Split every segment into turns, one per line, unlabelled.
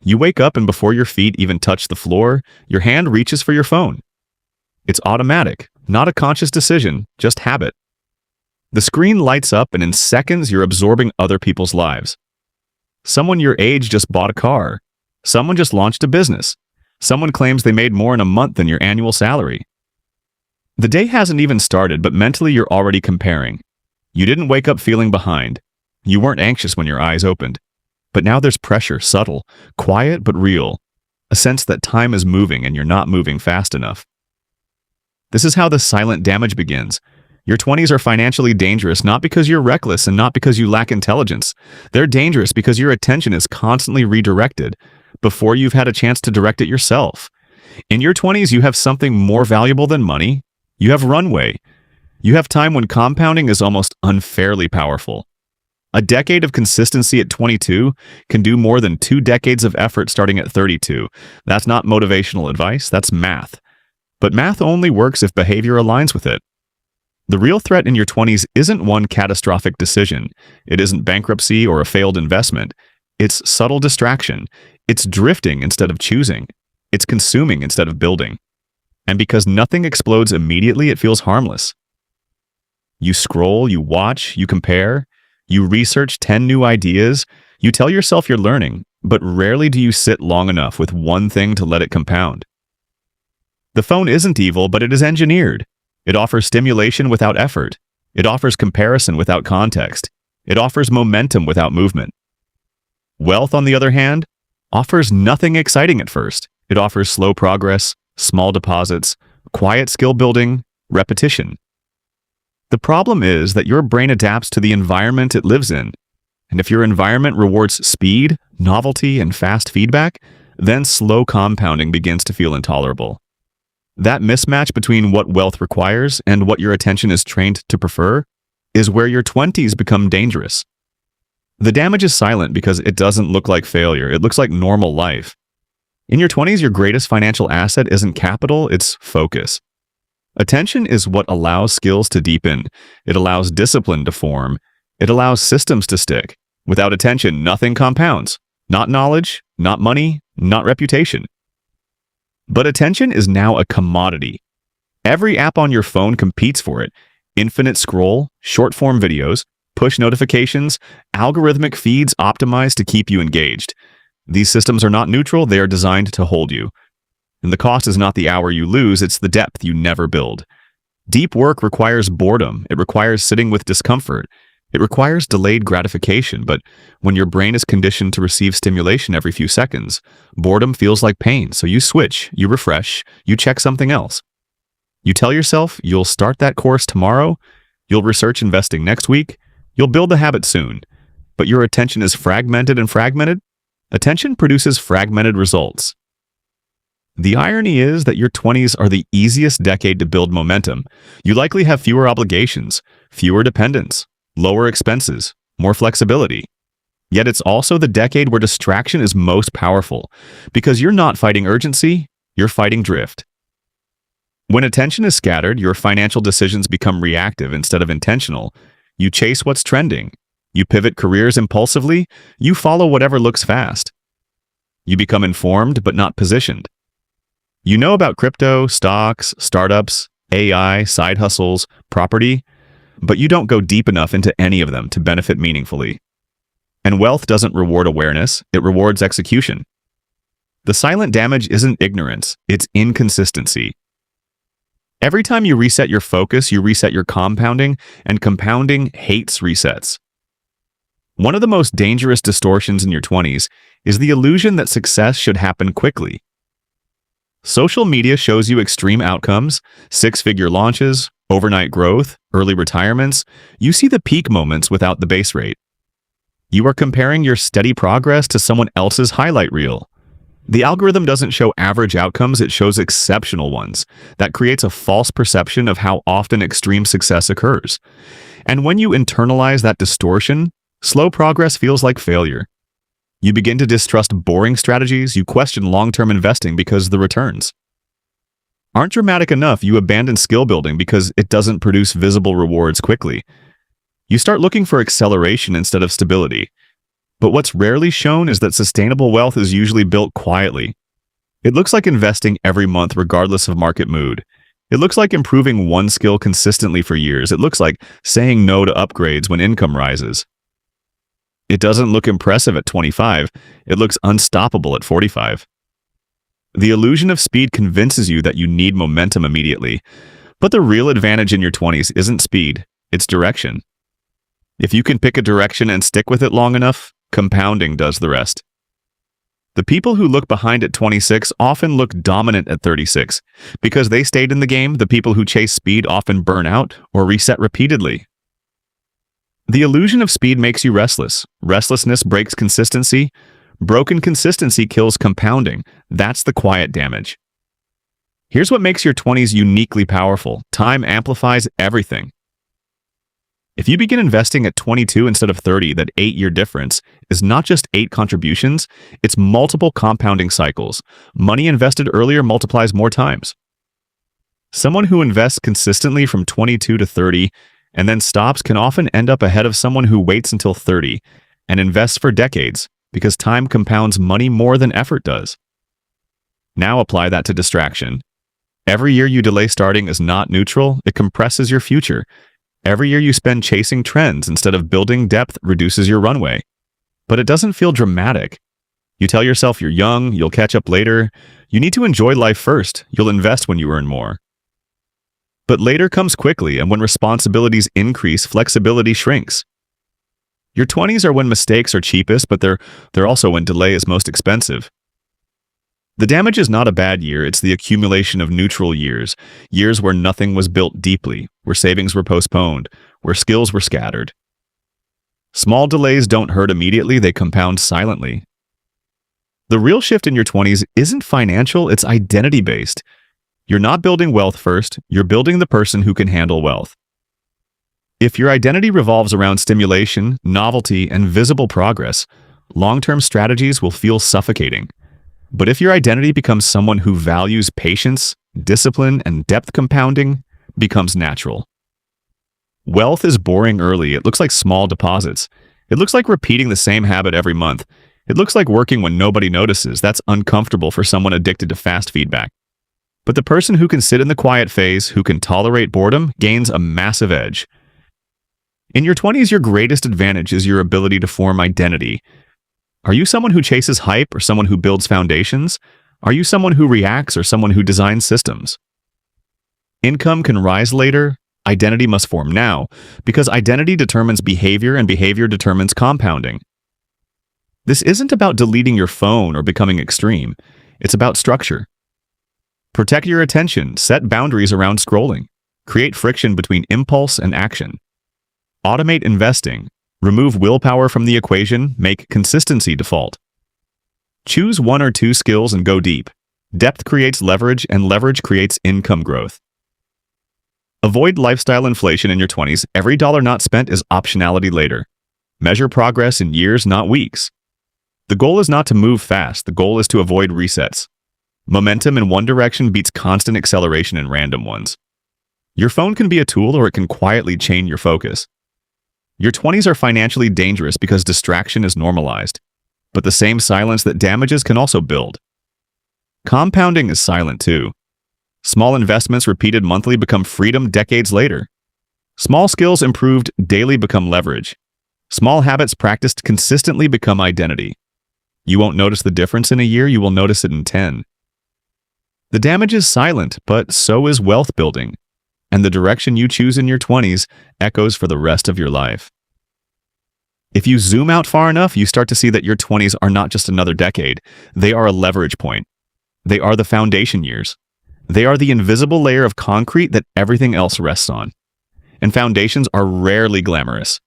You wake up and before your feet even touch the floor, your hand reaches for your phone. It's automatic, not a conscious decision, just habit. The screen lights up and in seconds you're absorbing other people's lives. Someone your age just bought a car. Someone just launched a business. Someone claims they made more in a month than your annual salary. The day hasn't even started, but mentally you're already comparing. You didn't wake up feeling behind. You weren't anxious when your eyes opened. But now there's pressure, subtle, quiet but real. A sense that time is moving and you're not moving fast enough. This is how the silent damage begins. Your 20s are financially dangerous not because you're reckless and not because you lack intelligence. They're dangerous because your attention is constantly redirected before you've had a chance to direct it yourself. In your 20s, you have something more valuable than money. You have runway. You have time when compounding is almost unfairly powerful. A decade of consistency at 22 can do more than 2 decades of effort starting at 32. That's not motivational advice, that's math. But math only works if behavior aligns with it. The real threat in your 20s isn't one catastrophic decision. It isn't bankruptcy or a failed investment. It's subtle distraction. It's drifting instead of choosing. It's consuming instead of building. And because nothing explodes immediately, it feels harmless. You scroll, you watch, you compare, you research 10 new ideas, you tell yourself you're learning, but rarely do you sit long enough with one thing to let it compound. The phone isn't evil, but it is engineered. It offers stimulation without effort. It offers comparison without context. It offers momentum without movement. Wealth, on the other hand, offers nothing exciting at first. It offers slow progress, small deposits, quiet skill building, repetition. The problem is that your brain adapts to the environment it lives in. And if your environment rewards speed, novelty, and fast feedback, then slow compounding begins to feel intolerable. That mismatch between what wealth requires and what your attention is trained to prefer is where your 20s become dangerous. The damage is silent because it doesn't look like failure, it looks like normal life. In your 20s, your greatest financial asset isn't capital, it's focus. Attention is what allows skills to deepen. It allows discipline to form. It allows systems to stick. Without attention, nothing compounds. Not knowledge, not money, not reputation. But attention is now a commodity. Every app on your phone competes for it. Infinite scroll, short-form videos, push notifications, algorithmic feeds optimized to keep you engaged. These systems are not neutral, they are designed to hold you. And the cost is not the hour you lose, it's the depth you never build. Deep work requires boredom, it requires sitting with discomfort, it requires delayed gratification, but when your brain is conditioned to receive stimulation every few seconds, boredom feels like pain, so you switch, you refresh, you check something else. You tell yourself you'll start that course tomorrow, you'll research investing next week, you'll build the habit soon, but your attention is fragmented and fragmented. Attention produces fragmented results. The irony is that your 20s are the easiest decade to build momentum. You likely have fewer obligations, fewer dependents, lower expenses, more flexibility. Yet it's also the decade where distraction is most powerful, because you're not fighting urgency, you're fighting drift. When attention is scattered, your financial decisions become reactive instead of intentional. You chase what's trending. You pivot careers impulsively. You follow whatever looks fast. You become informed but not positioned. You know about crypto, stocks, startups, AI, side hustles, property, but you don't go deep enough into any of them to benefit meaningfully. And wealth doesn't reward awareness, it rewards execution. The silent damage isn't ignorance, it's inconsistency. Every time you reset your focus, you reset your compounding, and compounding hates resets. One of the most dangerous distortions in your 20s is the illusion that success should happen quickly. Social media shows you extreme outcomes, six-figure launches, overnight growth, early retirements. You see the peak moments without the base rate. You are comparing your steady progress to someone else's highlight reel. The algorithm doesn't show average outcomes, it shows exceptional ones. That creates a false perception of how often extreme success occurs. And when you internalize that distortion, slow progress feels like failure. You begin to distrust boring strategies, you question long-term investing because the returns aren't dramatic enough, you abandon skill building because it doesn't produce visible rewards quickly. You start looking for acceleration instead of stability. But what's rarely shown is that sustainable wealth is usually built quietly. It looks like investing every month regardless of market mood. It looks like improving one skill consistently for years. It looks like saying no to upgrades when income rises. It doesn't look impressive at 25. It looks unstoppable at 45. The illusion of speed convinces you that you need momentum immediately. But the real advantage in your 20s isn't speed, it's direction. If you can pick a direction and stick with it long enough, compounding does the rest. The people who look behind at 26 often look dominant at 36. Because they stayed in the game, the people who chase speed often burn out or reset repeatedly. The illusion of speed makes you restless. Restlessness breaks consistency. Broken consistency kills compounding. That's the quiet damage. Here's what makes your 20s uniquely powerful. Time amplifies everything. If you begin investing at 22 instead of 30, that 8-year difference is not just 8 contributions, it's multiple compounding cycles. Money invested earlier multiplies more times. Someone who invests consistently from 22 to 30 and then stops can often end up ahead of someone who waits until 30 and invests for decades because time compounds money more than effort does. Now apply that to distraction. Every year you delay starting is not neutral, it compresses your future. Every year you spend chasing trends instead of building depth reduces your runway. But it doesn't feel dramatic. You tell yourself you're young, you'll catch up later. You need to enjoy life first. You'll invest when you earn more. But later comes quickly, and when responsibilities increase, flexibility shrinks. Your 20s are when mistakes are cheapest, but they're also when delay is most expensive. The damage is not a bad year, it's the accumulation of neutral years. Years where nothing was built deeply, where savings were postponed, where skills were scattered. Small delays don't hurt immediately, they compound silently. The real shift in your 20s isn't financial, it's identity-based. You're not building wealth first, you're building the person who can handle wealth. If your identity revolves around stimulation, novelty, and visible progress, long-term strategies will feel suffocating. But if your identity becomes someone who values patience, discipline, and depth compounding, becomes natural. Wealth is boring early. It looks like small deposits. It looks like repeating the same habit every month. It looks like working when nobody notices. That's uncomfortable for someone addicted to fast feedback. But the person who can sit in the quiet phase, who can tolerate boredom, gains a massive edge. In your 20s, your greatest advantage is your ability to form identity. Are you someone who chases hype or someone who builds foundations? Are you someone who reacts or someone who designs systems? Income can rise later. Identity must form now, because identity determines behavior and behavior determines compounding. This isn't about deleting your phone or becoming extreme. It's about structure. Protect your attention, set boundaries around scrolling, create friction between impulse and action. Automate investing. Remove willpower from the equation, make consistency default. Choose 1 or 2 skills and go deep. Depth creates leverage, and leverage creates income growth. Avoid lifestyle inflation in your 20s. Every dollar not spent is optionality later. Measure progress in years, not weeks. The goal is not to move fast. The goal is to avoid resets. Momentum in one direction beats constant acceleration in random ones. Your phone can be a tool or it can quietly chain your focus. Your 20s are financially dangerous because distraction is normalized. But the same silence that damages can also build. Compounding is silent too. Small investments repeated monthly become freedom decades later. Small skills improved daily become leverage. Small habits practiced consistently become identity. You won't notice the difference in a year, you will notice it in 10. The damage is silent, but so is wealth building. And the direction you choose in your 20s echoes for the rest of your life. If you zoom out far enough, you start to see that your 20s are not just another decade. They are a leverage point. They are the foundation years. They are the invisible layer of concrete that everything else rests on. And foundations are rarely glamorous.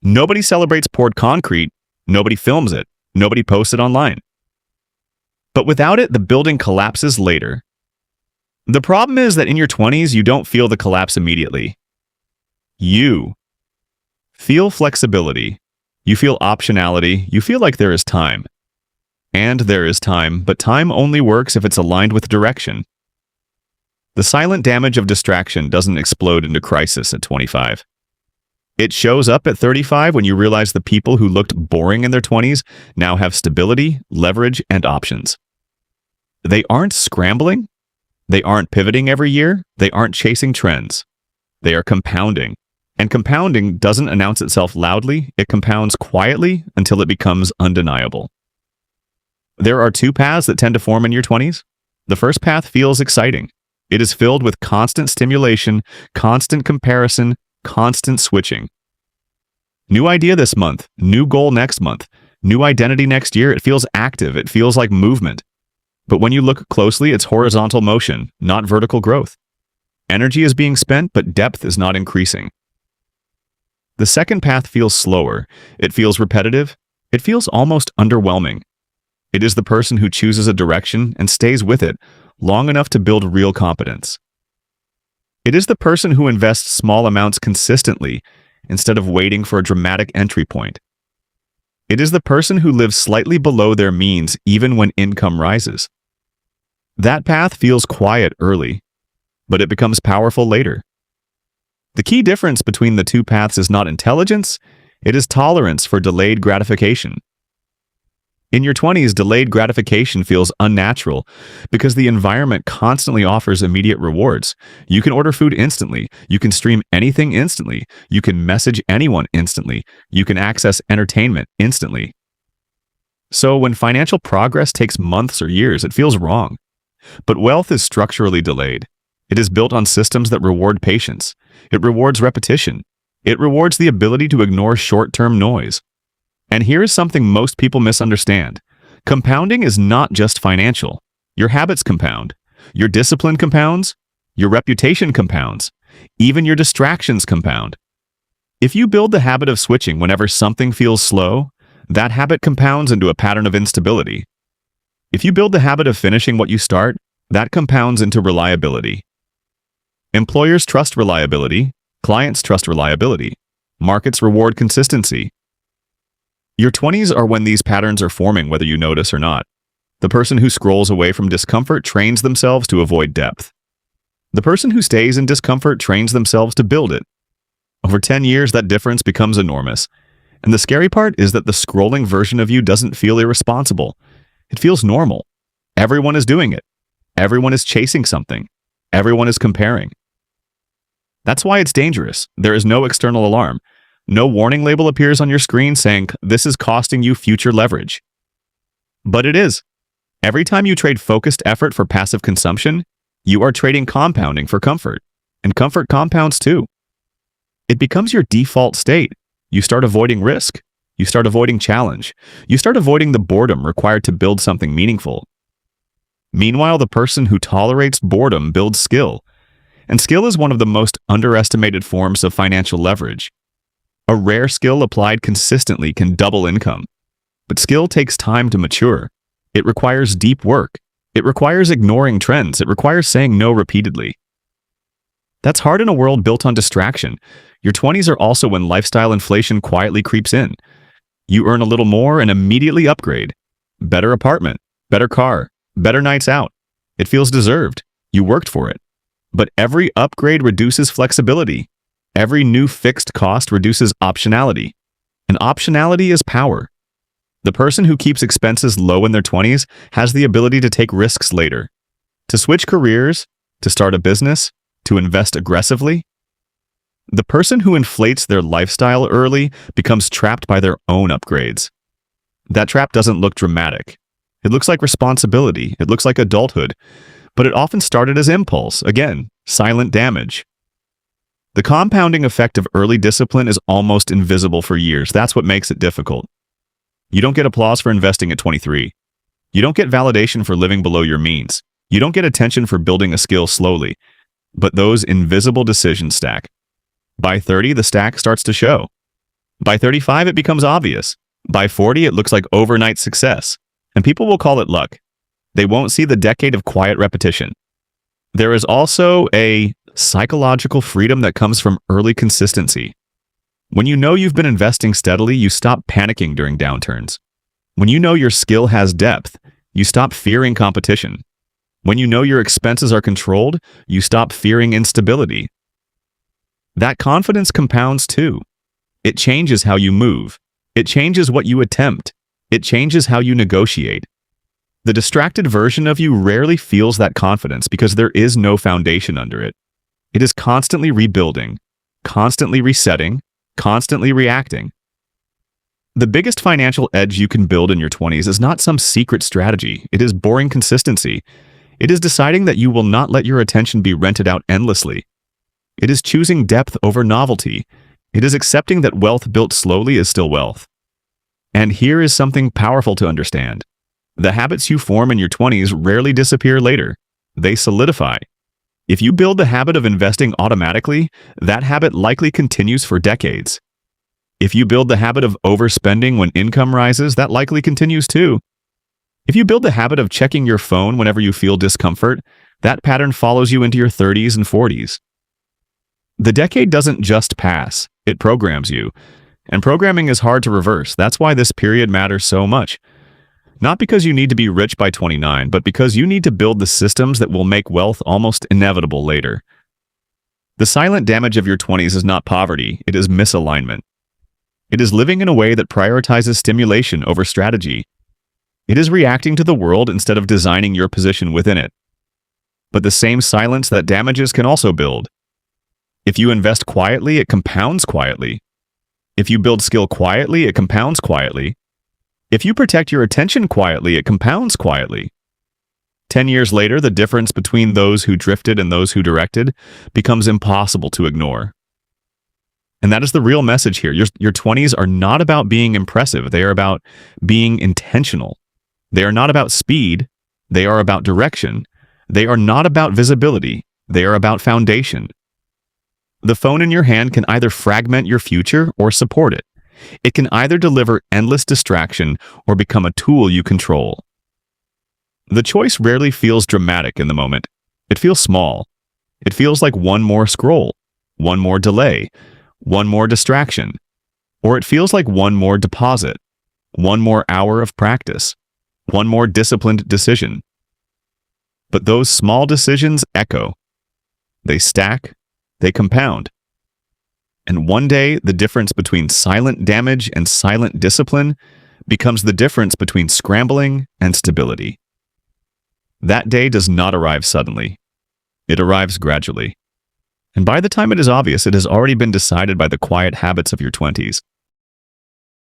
Nobody celebrates poured concrete. Nobody films it. Nobody posts it online. But without it, the building collapses later. The problem is that in your 20s, you don't feel the collapse immediately. You feel flexibility. You feel optionality. You feel like there is time. And there is time, but time only works if it's aligned with direction. The silent damage of distraction doesn't explode into crisis at 25. It shows up at 35 when you realize the people who looked boring in their 20s now have stability, leverage, and options. They aren't scrambling. They aren't pivoting every year. They aren't chasing trends. They are compounding. And compounding doesn't announce itself loudly. It compounds quietly until it becomes undeniable. There are two paths that tend to form in your 20s. The first path feels exciting. It is filled with constant stimulation, constant comparison, constant switching. New idea this month, new goal next month, new identity next year. It feels active. It feels like movement. But when you look closely, it's horizontal motion, not vertical growth. Energy is being spent, but depth is not increasing. The second path feels slower. It feels repetitive. It feels almost underwhelming. It is the person who chooses a direction and stays with it long enough to build real competence. It is the person who invests small amounts consistently instead of waiting for a dramatic entry point. It is the person who lives slightly below their means even when income rises. That path feels quiet early, but it becomes powerful later. The key difference between the two paths is not intelligence, it is tolerance for delayed gratification. In your 20s, delayed gratification feels unnatural because the environment constantly offers immediate rewards. You can order food instantly. You can stream anything instantly. You can message anyone instantly. You can access entertainment instantly. So when financial progress takes months or years, it feels wrong. But wealth is structurally delayed. It is built on systems that reward patience. It rewards repetition. It rewards the ability to ignore short-term noise. And here is something most people misunderstand. Compounding is not just financial. Your habits compound. Your discipline compounds. Your reputation compounds. Even your distractions compound. If you build the habit of switching whenever something feels slow, that habit compounds into a pattern of instability. If you build the habit of finishing what you start, that compounds into reliability. Employers trust reliability. Clients trust reliability. Markets reward consistency. Your 20s are when these patterns are forming, whether you notice or not. The person who scrolls away from discomfort trains themselves to avoid depth. The person who stays in discomfort trains themselves to build it. Over 10 years, that difference becomes enormous. And the scary part is that the scrolling version of you doesn't feel irresponsible. It feels normal. Everyone is doing it. Everyone is chasing something. Everyone is comparing. That's why it's dangerous. There is no external alarm. No warning label appears on your screen saying, "This is costing you future leverage." But it is. Every time you trade focused effort for passive consumption, you are trading compounding for comfort. And comfort compounds too. It becomes your default state. You start avoiding risk. You start avoiding challenge. You start avoiding the boredom required to build something meaningful. Meanwhile, the person who tolerates boredom builds skill. And skill is one of the most underestimated forms of financial leverage. A rare skill applied consistently can double income. But skill takes time to mature. It requires deep work. It requires ignoring trends. It requires saying no repeatedly. That's hard in a world built on distraction. Your 20s are also when lifestyle inflation quietly creeps in. You earn a little more and immediately upgrade. Better apartment, better car, better nights out. It feels deserved. You worked for it. But every upgrade reduces flexibility. Every new fixed cost reduces optionality. And optionality is power. The person who keeps expenses low in their 20s has the ability to take risks later. To switch careers, to start a business, to invest aggressively. The person who inflates their lifestyle early becomes trapped by their own upgrades. That trap doesn't look dramatic. It looks like responsibility. It looks like adulthood. But it often started as impulse. Again, silent damage. The compounding effect of early discipline is almost invisible for years. That's what makes it difficult. You don't get applause for investing at 23. You don't get validation for living below your means. You don't get attention for building a skill slowly. But those invisible decisions stack. By 30, the stack starts to show. By 35, it becomes obvious. By 40, it looks like overnight success. And people will call it luck. They won't see the decade of quiet repetition. There is also a psychological freedom that comes from early consistency. When you know you've been investing steadily, you stop panicking during downturns. When you know your skill has depth, you stop fearing competition. When you know your expenses are controlled, you stop fearing instability. That confidence compounds too. It changes how you move. It changes what you attempt. It changes how you negotiate. The distracted version of you rarely feels that confidence because there is no foundation under it. It is constantly rebuilding, constantly resetting, constantly reacting. The biggest financial edge you can build in your 20s is not some secret strategy. It is boring consistency. It is deciding that you will not let your attention be rented out endlessly. It is choosing depth over novelty. It is accepting that wealth built slowly is still wealth. And here is something powerful to understand. The habits you form in your 20s rarely disappear later. They solidify. If you build the habit of investing automatically, that habit likely continues for decades. If you build the habit of overspending when income rises, that likely continues too. If you build the habit of checking your phone whenever you feel discomfort, that pattern follows you into your 30s and 40s. The decade doesn't just pass, it programs you. And programming is hard to reverse. That's why this period matters so much. Not because you need to be rich by 29, but because you need to build the systems that will make wealth almost inevitable later. The silent damage of your 20s is not poverty, it is misalignment. It is living in a way that prioritizes stimulation over strategy. It is reacting to the world instead of designing your position within it. But the same silence that damages can also build. If you invest quietly, it compounds quietly. If you build skill quietly, it compounds quietly. If you protect your attention quietly, it compounds quietly. 10 years later, the difference between those who drifted and those who directed becomes impossible to ignore. And that is the real message here. Your 20s are not about being impressive. They are about being intentional. They are not about speed. They are about direction. They are not about visibility. They are about foundation. The phone in your hand can either fragment your future or support it. It can either deliver endless distraction or become a tool you control. The choice rarely feels dramatic in the moment. It feels small. It feels like one more scroll, one more delay, one more distraction, or it feels like one more deposit, one more hour of practice, one more disciplined decision. But those small decisions echo. They stack, they compound. And one day, the difference between silent damage and silent discipline becomes the difference between scrambling and stability. That day does not arrive suddenly. It arrives gradually. And by the time it is obvious, it has already been decided by the quiet habits of your 20s.